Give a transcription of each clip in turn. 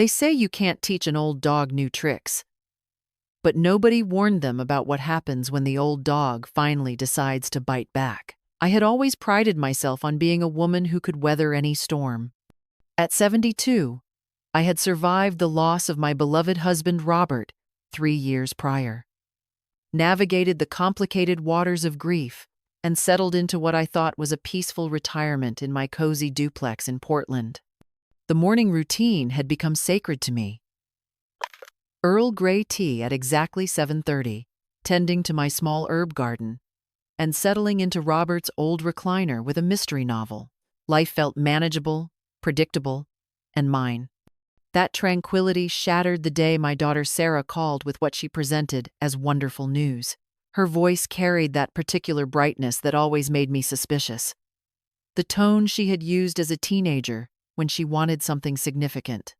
They say you can't teach an old dog new tricks, but nobody warned them about what happens when the old dog finally decides to bite back. I had always prided myself on being a woman who could weather any storm. At 72, I had survived the loss of my beloved husband Robert 3 years prior, navigated the complicated waters of grief, and settled into what I thought was a peaceful retirement in my cozy duplex in Portland. The morning routine had become sacred to me. Earl Grey tea at exactly 7:30, tending to my small herb garden, and settling into Robert's old recliner with a mystery novel. Life felt manageable, predictable, and mine. That tranquility shattered the day my daughter Sarah called with what she presented as wonderful news. Her voice carried that particular brightness that always made me suspicious. The tone she had used as a teenager when she wanted something significant.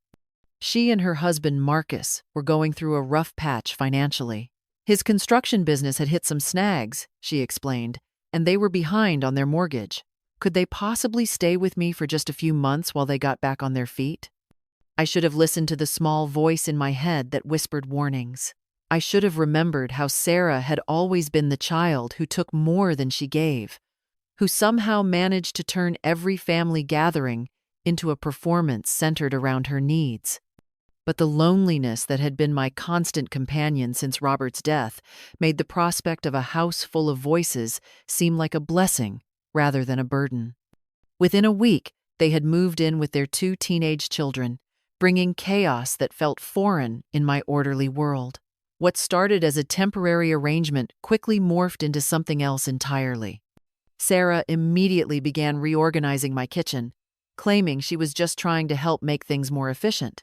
She and her husband Marcus were going through a rough patch financially. His construction business had hit some snags, she explained, and they were behind on their mortgage. Could they possibly stay with me for just a few months while they got back on their feet? I should have listened to the small voice in my head that whispered warnings. I should have remembered how Sarah had always been the child who took more than she gave, who somehow managed to turn every family gathering into a performance centered around her needs. But the loneliness that had been my constant companion since Robert's death made the prospect of a house full of voices seem like a blessing rather than a burden. Within a week, they had moved in with their 2 teenage children, bringing chaos that felt foreign in my orderly world. What started as a temporary arrangement quickly morphed into something else entirely. Sarah immediately began reorganizing my kitchen, claiming she was just trying to help make things more efficient.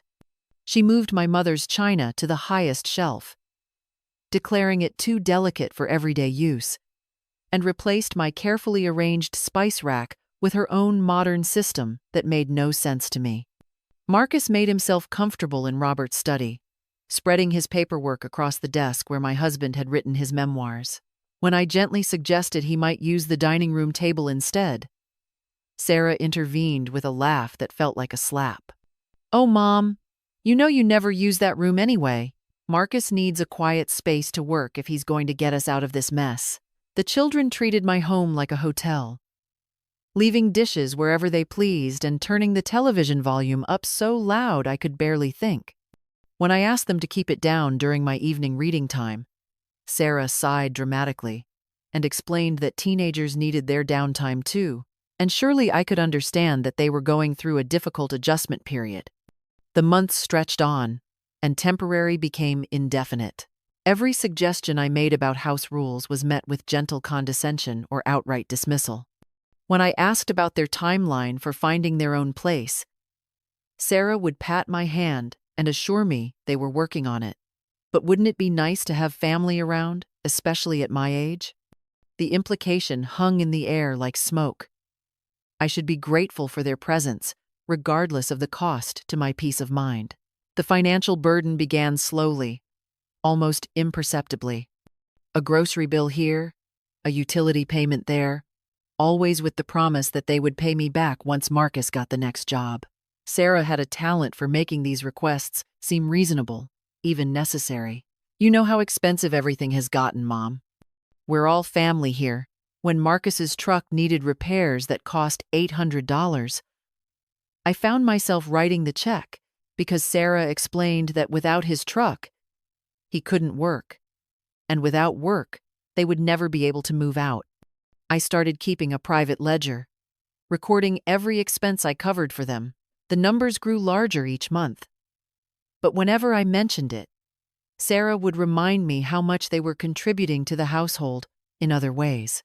She moved my mother's china to the highest shelf, declaring it too delicate for everyday use, and replaced my carefully arranged spice rack with her own modern system that made no sense to me. Marcus made himself comfortable in Robert's study, spreading his paperwork across the desk where my husband had written his memoirs. When I gently suggested he might use the dining room table instead, Sarah intervened with a laugh that felt like a slap. "Oh, Mom, you know you never use that room anyway. Marcus needs a quiet space to work if he's going to get us out of this mess." The children treated my home like a hotel, leaving dishes wherever they pleased and turning the television volume up so loud I could barely think. When I asked them to keep it down during my evening reading time, Sarah sighed dramatically and explained that teenagers needed their downtime too, and surely I could understand that they were going through a difficult adjustment period. The months stretched on, and temporary became indefinite. Every suggestion I made about house rules was met with gentle condescension or outright dismissal. When I asked about their timeline for finding their own place, Sarah would pat my hand and assure me they were working on it. But wouldn't it be nice to have family around, especially at my age? The implication hung in the air like smoke. I should be grateful for their presence, regardless of the cost to my peace of mind. The financial burden began slowly, almost imperceptibly. A grocery bill here, a utility payment there, always with the promise that they would pay me back once Marcus got the next job. Sarah had a talent for making these requests seem reasonable, even necessary. "You know how expensive everything has gotten, Mom. We're all family here. When Marcus's truck needed repairs that cost $800, I found myself writing the check because Sarah explained that without his truck, he couldn't work, and without work, they would never be able to move out. I started keeping a private ledger, recording every expense I covered for them. The numbers grew larger each month. But whenever I mentioned it, Sarah would remind me how much they were contributing to the household in other ways.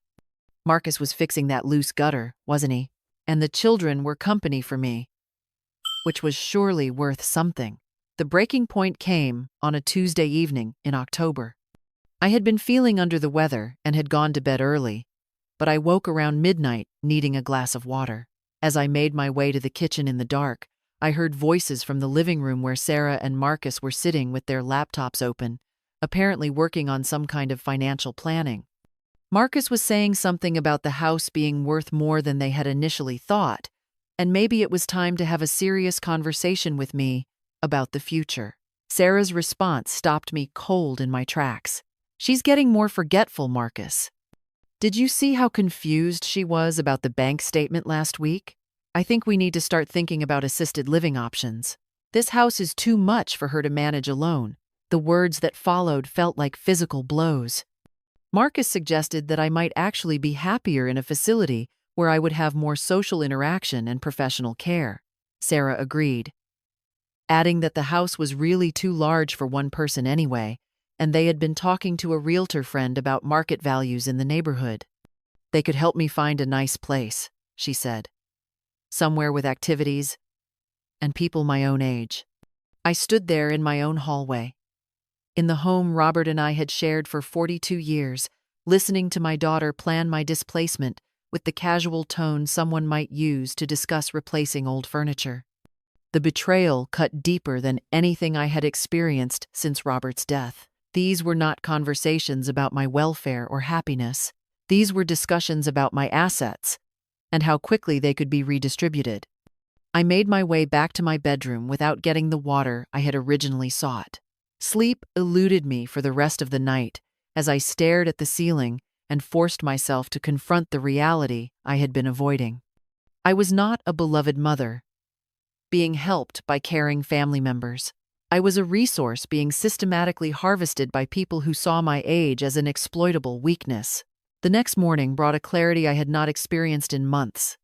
Marcus was fixing that loose gutter, wasn't he? And the children were company for me, which was surely worth something. The breaking point came on a Tuesday evening in October. I had been feeling under the weather and had gone to bed early, but I woke around midnight needing a glass of water. As I made my way to the kitchen in the dark, I heard voices from the living room where Sarah and Marcus were sitting with their laptops open, apparently working on some kind of financial planning. Marcus was saying something about the house being worth more than they had initially thought, and maybe it was time to have a serious conversation with me about the future. Sarah's response stopped me cold in my tracks. She's getting more forgetful, Marcus. Did you see how confused she was about the bank statement last week? I think we need to start thinking about assisted living options. This house is too much for her to manage alone. The words that followed felt like physical blows. Marcus suggested that I might actually be happier in a facility where I would have more social interaction and professional care. Sarah agreed, adding that the house was really too large for one person anyway, and they had been talking to a realtor friend about market values in the neighborhood. They could help me find a nice place, she said. Somewhere with activities and people my own age. I stood there in my own hallway, in the home Robert and I had shared for 42 years, listening to my daughter plan my displacement with the casual tone someone might use to discuss replacing old furniture. The betrayal cut deeper than anything I had experienced since Robert's death. These were not conversations about my welfare or happiness. These were discussions about my assets and how quickly they could be redistributed. I made my way back to my bedroom without getting the water I had originally sought. Sleep eluded me for the rest of the night as I stared at the ceiling and forced myself to confront the reality I had been avoiding. I was not a beloved mother, being helped by caring family members. I was a resource being systematically harvested by people who saw my age as an exploitable weakness. The next morning brought a clarity I had not experienced in months.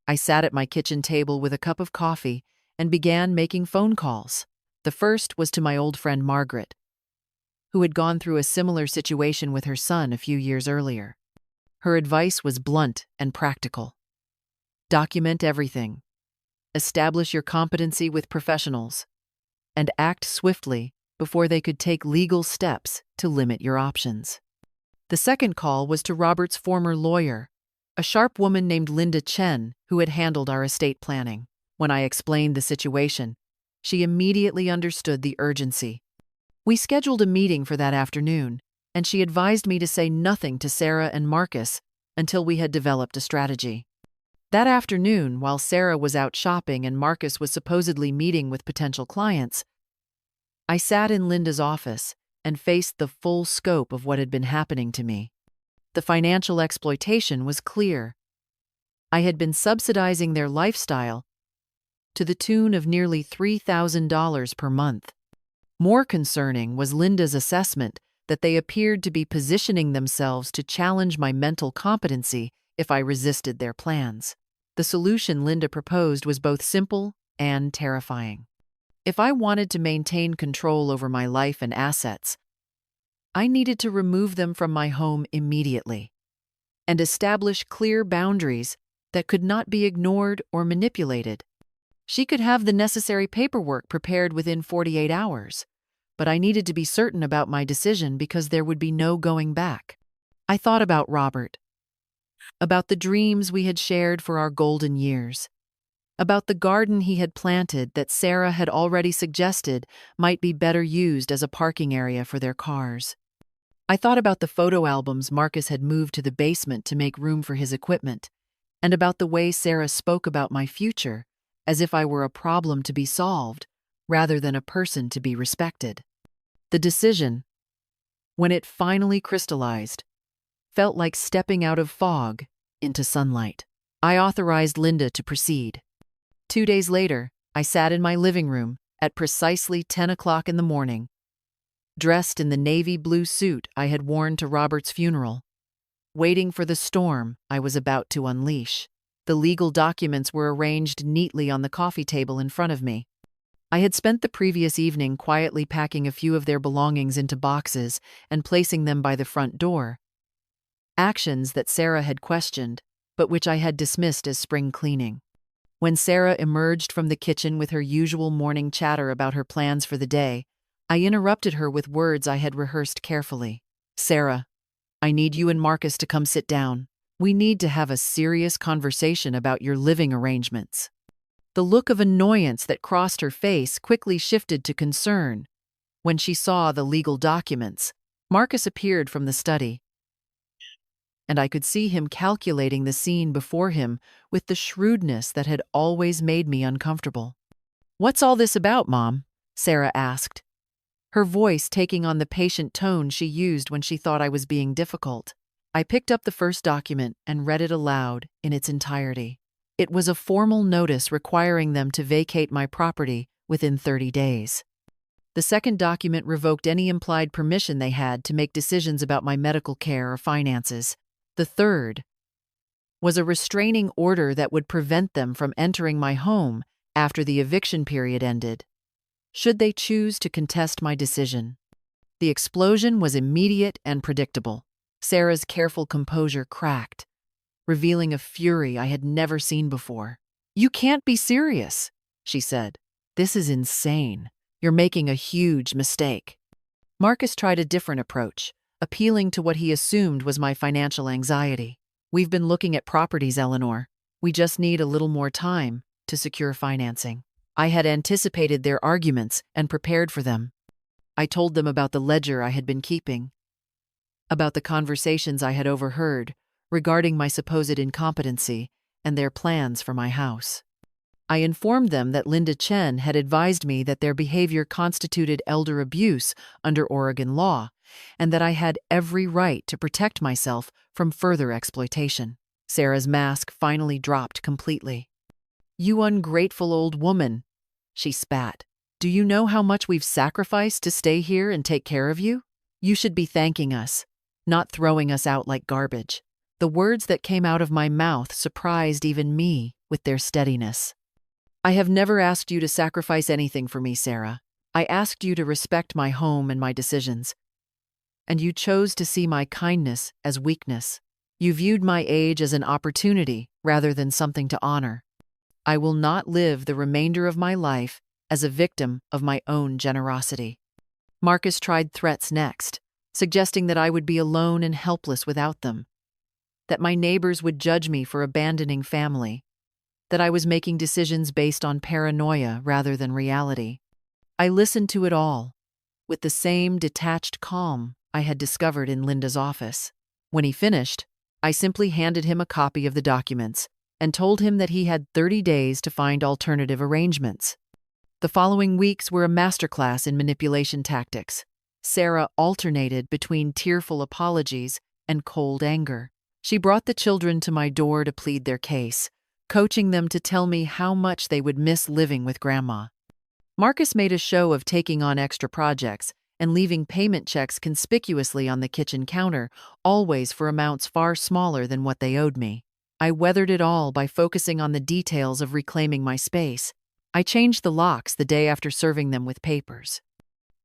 I sat at my kitchen table with a cup of coffee and began making phone calls. The first was to my old friend Margaret, who had gone through a similar situation with her son a few years earlier. Her advice was blunt and practical. Document everything. Establish your competency with professionals, and act swiftly before they could take legal steps to limit your options. The second call was to Robert's former lawyer, a sharp woman named Linda Chen, who had handled our estate planning. When I explained the situation, she immediately understood the urgency. We scheduled a meeting for that afternoon, and she advised me to say nothing to Sarah and Marcus until we had developed a strategy. That afternoon, while Sarah was out shopping and Marcus was supposedly meeting with potential clients, I sat in Linda's office and faced the full scope of what had been happening to me. The financial exploitation was clear. I had been subsidizing their lifestyle to the tune of nearly $3,000 per month. More concerning was Linda's assessment that they appeared to be positioning themselves to challenge my mental competency if I resisted their plans. The solution Linda proposed was both simple and terrifying. If I wanted to maintain control over my life and assets, I needed to remove them from my home immediately and establish clear boundaries that could not be ignored or manipulated. She could have the necessary paperwork prepared within 48 hours, but I needed to be certain about my decision because there would be no going back. I thought about Robert, about the dreams we had shared for our golden years, about the garden he had planted that Sarah had already suggested might be better used as a parking area for their cars. I thought about the photo albums Marcus had moved to the basement to make room for his equipment, and about the way Sarah spoke about my future as if I were a problem to be solved rather than a person to be respected. The decision, when it finally crystallized, felt like stepping out of fog into sunlight. I authorized Linda to proceed. 2 days later, I sat in my living room at precisely 10 o'clock in the morning, dressed in the navy blue suit I had worn to Robert's funeral, waiting for the storm I was about to unleash. The legal documents were arranged neatly on the coffee table in front of me. I had spent the previous evening quietly packing a few of their belongings into boxes and placing them by the front door, actions that Sarah had questioned, but which I had dismissed as spring cleaning. When Sarah emerged from the kitchen with her usual morning chatter about her plans for the day, I interrupted her with words I had rehearsed carefully. "Sarah, I need you and Marcus to come sit down. We need to have a serious conversation about your living arrangements." The look of annoyance that crossed her face quickly shifted to concern. When she saw the legal documents, Marcus appeared from the study, and I could see him calculating the scene before him with the shrewdness that had always made me uncomfortable. "What's all this about, Mom?" Sarah asked, her voice taking on the patient tone she used when she thought I was being difficult. I picked up the first document and read it aloud in its entirety. It was a formal notice requiring them to vacate my property within 30 days. The second document revoked any implied permission they had to make decisions about my medical care or finances. The third was a restraining order that would prevent them from entering my home after the eviction period ended, should they choose to contest my decision. The explosion was immediate and predictable. Sarah's careful composure cracked, revealing a fury I had never seen before. "You can't be serious," she said. "This is insane. You're making a huge mistake." Marcus tried a different approach, appealing to what he assumed was my financial anxiety. "We've been looking at properties, Eleanor. We just need a little more time to secure financing." I had anticipated their arguments and prepared for them. I told them about the ledger I had been keeping, about the conversations I had overheard regarding my supposed incompetency and their plans for my house. I informed them that Linda Chen had advised me that their behavior constituted elder abuse under Oregon law, and that I had every right to protect myself from further exploitation. Sarah's mask finally dropped completely. "You ungrateful old woman," she spat. "Do you know how much we've sacrificed to stay here and take care of you? You should be thanking us, not throwing us out like garbage." The words that came out of my mouth surprised even me with their steadiness. "I have never asked you to sacrifice anything for me, Sarah. I asked you to respect my home and my decisions. And you chose to see my kindness as weakness. You viewed my age as an opportunity rather than something to honor. I will not live the remainder of my life as a victim of my own generosity." Marcus tried threats next, suggesting that I would be alone and helpless without them, that my neighbors would judge me for abandoning family, that I was making decisions based on paranoia rather than reality. I listened to it all, with the same detached calm I had discovered in Linda's office. When he finished, I simply handed him a copy of the documents and told him that he had 30 days to find alternative arrangements. The following weeks were a masterclass in manipulation tactics. Sarah alternated between tearful apologies and cold anger. She brought the children to my door to plead their case, coaching them to tell me how much they would miss living with Grandma. Marcus made a show of taking on extra projects and leaving payment checks conspicuously on the kitchen counter, always for amounts far smaller than what they owed me. I weathered it all by focusing on the details of reclaiming my space. I changed the locks the day after serving them with papers.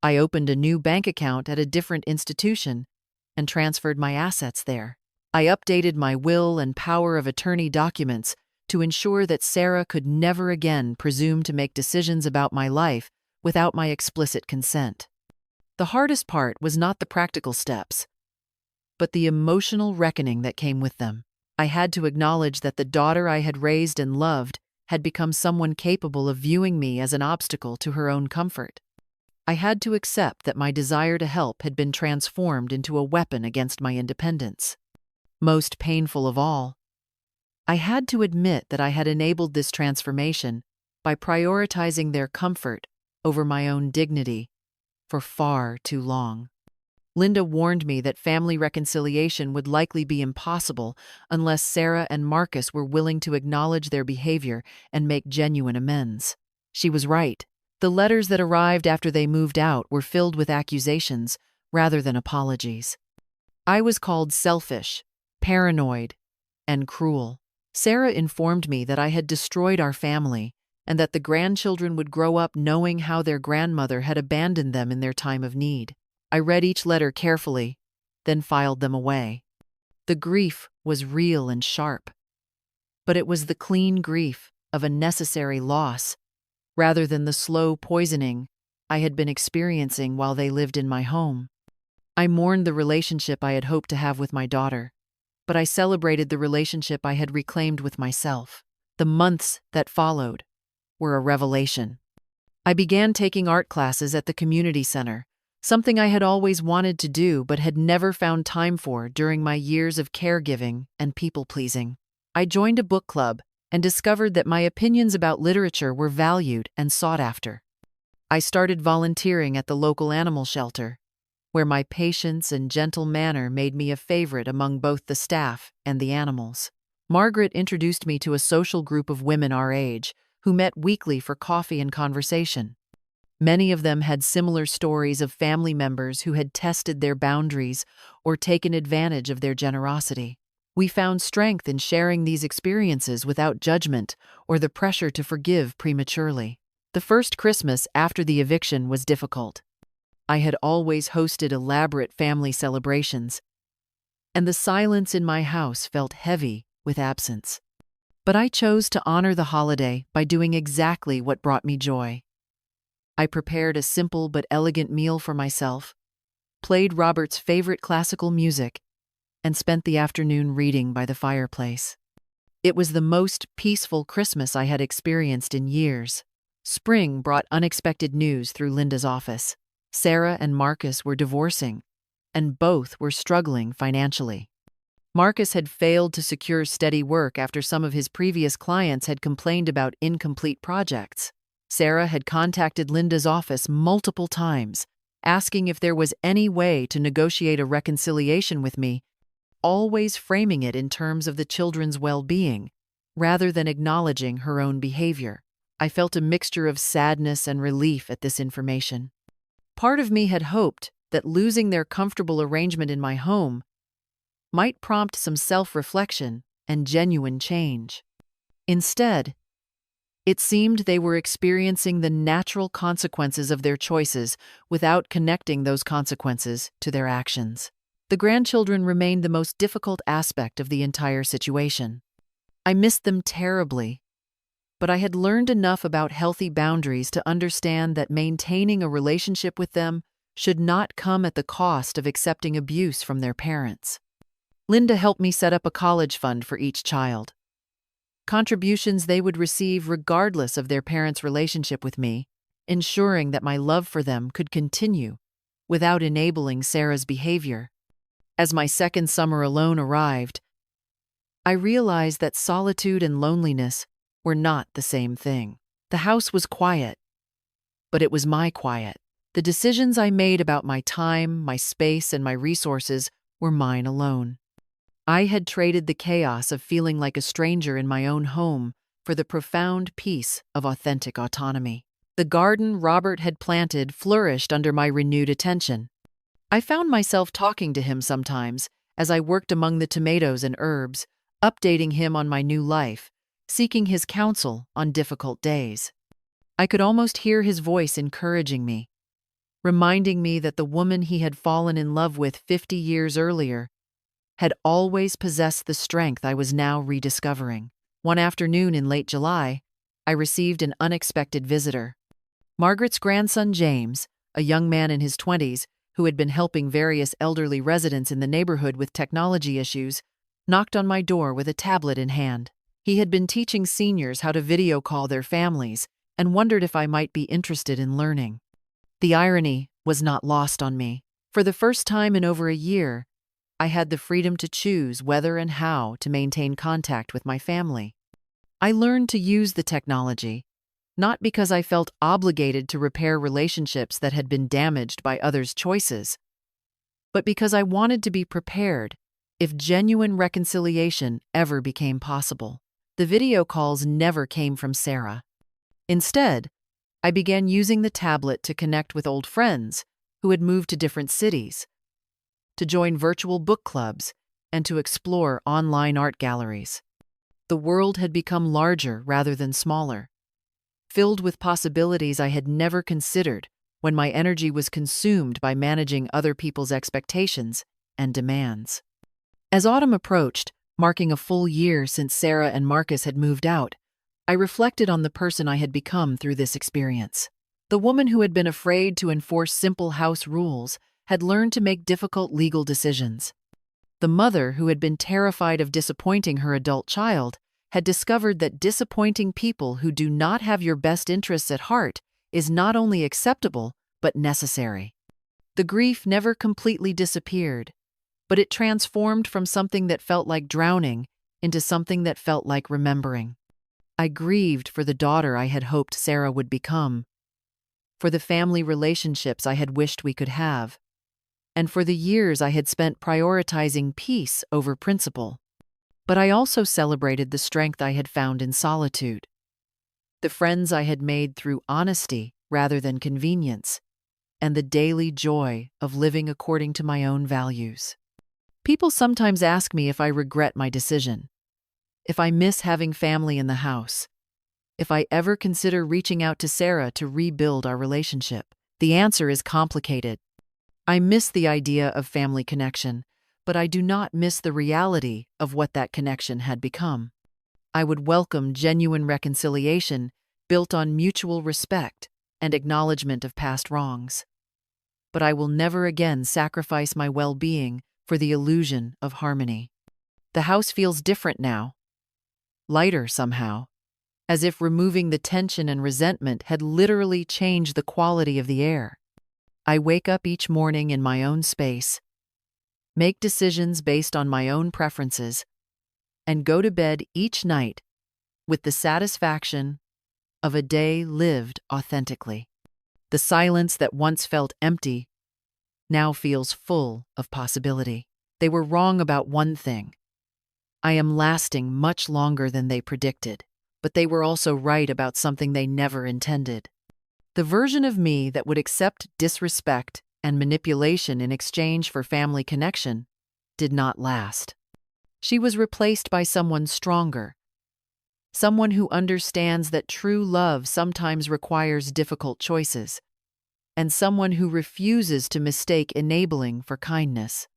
I opened a new bank account at a different institution and transferred my assets there. I updated my will and power of attorney documents to ensure that Sarah could never again presume to make decisions about my life without my explicit consent. The hardest part was not the practical steps, but the emotional reckoning that came with them. I had to acknowledge that the daughter I had raised and loved had become someone capable of viewing me as an obstacle to her own comfort. I had to accept that my desire to help had been transformed into a weapon against my independence. Most painful of all, I had to admit that I had enabled this transformation by prioritizing their comfort over my own dignity for far too long. Linda warned me that family reconciliation would likely be impossible unless Sarah and Marcus were willing to acknowledge their behavior and make genuine amends. She was right. The letters that arrived after they moved out were filled with accusations rather than apologies. I was called selfish, paranoid, and cruel. Sarah informed me that I had destroyed our family and that the grandchildren would grow up knowing how their grandmother had abandoned them in their time of need. I read each letter carefully, then filed them away. The grief was real and sharp, but it was the clean grief of a necessary loss, rather than the slow poisoning I had been experiencing while they lived in my home. I mourned the relationship I had hoped to have with my daughter, but I celebrated the relationship I had reclaimed with myself. The months that followed were a revelation. I began taking art classes at the community center, something I had always wanted to do but had never found time for during my years of caregiving and people-pleasing. I joined a book club and discovered that my opinions about literature were valued and sought after. I started volunteering at the local animal shelter, where my patience and gentle manner made me a favorite among both the staff and the animals. Margaret introduced me to a social group of women our age who met weekly for coffee and conversation. Many of them had similar stories of family members who had tested their boundaries or taken advantage of their generosity. We found strength in sharing these experiences without judgment or the pressure to forgive prematurely. The first Christmas after the eviction was difficult. I had always hosted elaborate family celebrations, and the silence in my house felt heavy with absence. But I chose to honor the holiday by doing exactly what brought me joy. I prepared a simple but elegant meal for myself, played Robert's favorite classical music, and spent the afternoon reading by the fireplace. It was the most peaceful Christmas I had experienced in years. Spring brought unexpected news through Linda's office. Sarah and Marcus were divorcing, and both were struggling financially. Marcus had failed to secure steady work after some of his previous clients had complained about incomplete projects. Sarah had contacted Linda's office multiple times, asking if there was any way to negotiate a reconciliation with me, always framing it in terms of the children's well-being, rather than acknowledging her own behavior. I felt a mixture of sadness and relief at this information. Part of me had hoped that losing their comfortable arrangement in my home might prompt some self-reflection and genuine change. Instead, it seemed they were experiencing the natural consequences of their choices without connecting those consequences to their actions. The grandchildren remained the most difficult aspect of the entire situation. I missed them terribly, but I had learned enough about healthy boundaries to understand that maintaining a relationship with them should not come at the cost of accepting abuse from their parents. Linda helped me set up a college fund for each child. Contributions they would receive regardless of their parents' relationship with me, ensuring that my love for them could continue without enabling Sarah's behavior. As my second summer alone arrived, I realized that solitude and loneliness were not the same thing. The house was quiet, but it was my quiet. The decisions I made about my time, my space, and my resources were mine alone. I had traded the chaos of feeling like a stranger in my own home for the profound peace of authentic autonomy. The garden Robert had planted flourished under my renewed attention. I found myself talking to him sometimes as I worked among the tomatoes and herbs, updating him on my new life, seeking his counsel on difficult days. I could almost hear his voice encouraging me, reminding me that the woman he had fallen in love with 50 years earlier had always possessed the strength I was now rediscovering. One afternoon in late July, I received an unexpected visitor. Margaret's grandson James, a young man in his 20s who had been helping various elderly residents in the neighborhood with technology issues, knocked on my door with a tablet in hand. He had been teaching seniors how to video call their families and wondered if I might be interested in learning. The irony was not lost on me. For the first time in over a year, I had the freedom to choose whether and how to maintain contact with my family. I learned to use the technology, not because I felt obligated to repair relationships that had been damaged by others' choices, but because I wanted to be prepared if genuine reconciliation ever became possible. The video calls never came from Sarah. Instead, I began using the tablet to connect with old friends who had moved to different cities, to join virtual book clubs, and to explore online art galleries. The world had become larger rather than smaller, filled with possibilities I had never considered when my energy was consumed by managing other people's expectations and demands. As autumn approached, marking a full year since Sarah and Marcus had moved out, I reflected on the person I had become through this experience. The woman who had been afraid to enforce simple house rules had learned to make difficult legal decisions. The mother who had been terrified of disappointing her adult child had discovered that disappointing people who do not have your best interests at heart is not only acceptable, but necessary. The grief never completely disappeared, but it transformed from something that felt like drowning into something that felt like remembering. I grieved for the daughter I had hoped Sarah would become, for the family relationships I had wished we could have, and for the years I had spent prioritizing peace over principle. But I also celebrated the strength I had found in solitude, the friends I had made through honesty rather than convenience, and the daily joy of living according to my own values. People sometimes ask me if I regret my decision, if I miss having family in the house, if I ever consider reaching out to Sarah to rebuild our relationship. The answer is complicated. I miss the idea of family connection, but I do not miss the reality of what that connection had become. I would welcome genuine reconciliation built on mutual respect and acknowledgement of past wrongs. But I will never again sacrifice my well-being for the illusion of harmony. The house feels different now, lighter somehow, as if removing the tension and resentment had literally changed the quality of the air. I wake up each morning in my own space, make decisions based on my own preferences, and go to bed each night with the satisfaction of a day lived authentically. The silence that once felt empty now feels full of possibility. They were wrong about one thing. I am lasting much longer than they predicted, but they were also right about something they never intended. The version of me that would accept disrespect and manipulation in exchange for family connection did not last. She was replaced by someone stronger, someone who understands that true love sometimes requires difficult choices, and someone who refuses to mistake enabling for kindness.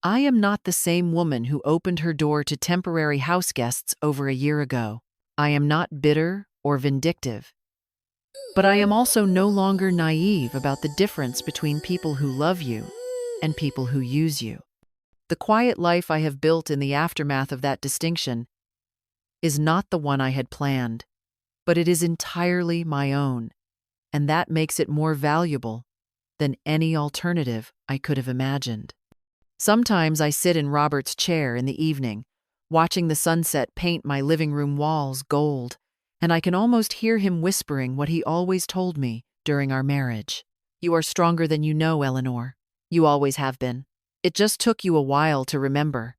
I am not the same woman who opened her door to temporary house guests over a year ago. I am not bitter or vindictive. But I am also no longer naive about the difference between people who love you and people who use you. The quiet life I have built in the aftermath of that distinction is not the one I had planned, but it is entirely my own, and that makes it more valuable than any alternative I could have imagined. Sometimes I sit in Robert's chair in the evening, watching the sunset paint my living room walls gold, and I can almost hear him whispering what he always told me during our marriage. "You are stronger than you know, Eleanor. You always have been. It just took you a while to remember."